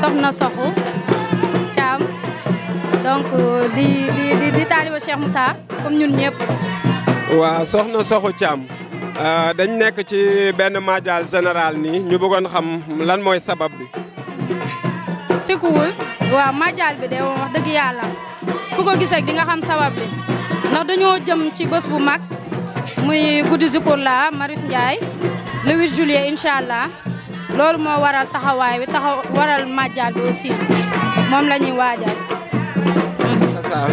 soxna Soxu Thiam donc di taaliba Cheikh Moussa comme ñun ñëpp. waaw soxna Soxu Thiam dañ nekk ci benn madial général nii ñu bëggoon xam lan mooy sabab bi. sikuwul waaw madial bi de wax dëgg yàlla ku ko gis rek di nga xam sabab bi ndax dañoo jëm ci bés bu mag muy guddi Zikroulahi Marius Ndiaye le 8 juillet incha allah loolu moo waral taxawaay bi waral madial bi aussi moom la ñuy waajal.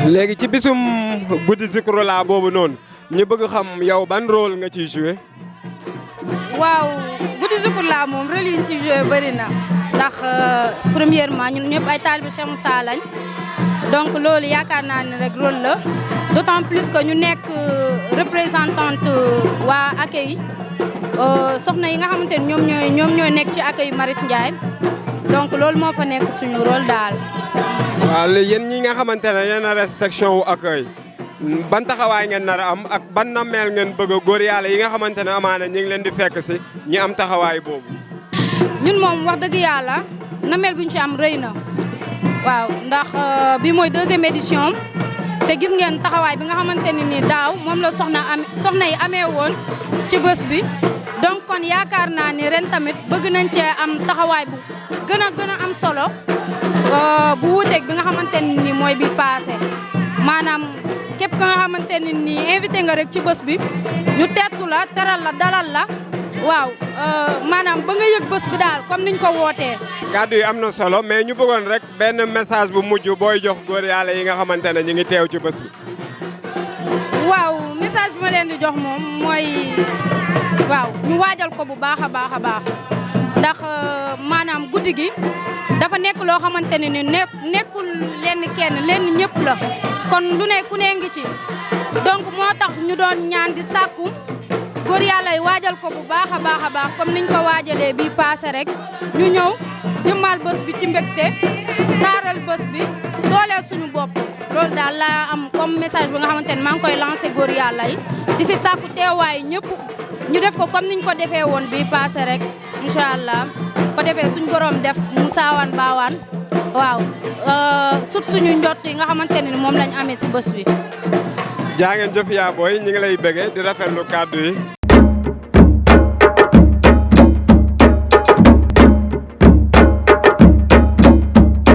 léegi ci bisum guddi Zikroulahi boobu noonu ñu bëgg xam yow ban rôle nga ciy joué. waaw guddi Zikroulahi moom rôle yi ñu ciy joué bëri na ndax premièrement ñun ñëpp ay taalibe Cheikh Moussa lañ donc loolu yaakaar naa ne rek rôle la d'autant plus que ñu nekk représentante waa accueil soxna yi nga xamante ne ñoom ñooy nekk ci accueil Marius Ndiaye donc loolu moo fa nekk suñu rôle daal. waaw léegi yéen ñi nga xamante ne yéen a res section wu accueil ban taxawaay ngeen nar a am ak ban nameel ngeen bëgg a góor yàlla yi nga xamante ne amaana ñu ngi leen di fekk si ñi am taxawaay boobu. ñun moom wax dëgg yàlla nameel bu ñu ci am rëy na waaw ndax bi mooy 2e édition te gis ngeen taxawaay bi nga xamante ne ni daaw moom la soxna yi amee woon ci bés bi donc kon yaakaar naa ni ren tamit bëgg nañ cee am taxawaay bu gën a am solo bu wuuteeg bi nga xamante ne ni mooy bi passé maanaam képp ka nga xamante ne ni invité nga rek ci bés bi ñu teetu la teral la dalal la waaw maanaam ba nga yëg bés bi daal comme niñ ko wootee. kàddu yi am na solo mais ñu bëggoon rek benn message bu mujj booy jox góor yàlla yi nga xamante ne ñu ngi teew ci bés bi. waaw message bi ma leen di jox moom mooy waaw ñu waajal ko bu baax a baax a baax ndax maanaam guddi gi dafa nekk loo xamante ne ni nekkul lenn kenn lenn ñëpp la kon lu ne ku ne ngi ci donc moo tax ñu doon ñaan di sàkku góor yàlla yi waajal ko bu baax a baax a baax comme niñ ko waajalee bii passé rek ñu ñëw jëmmal bés bi ci mbégte taaral bés bi dooleel suñu bopp loolu daal laa am comme message bi nga xamante ne maa ngi koy lancé góor yàlla yi di si sàkku teewaay ñëpp ñu def ko comme niñ ko defee woon bii passé rek incha allah ko defee suñu borom def mu saawaan baawaan waaw sut suñu njott yi nga xamante ne moom lañ amee si bés bi. jaa ngeen jëf yaa booy ñu ngi lay bëggee di rafetlu kàddu yi.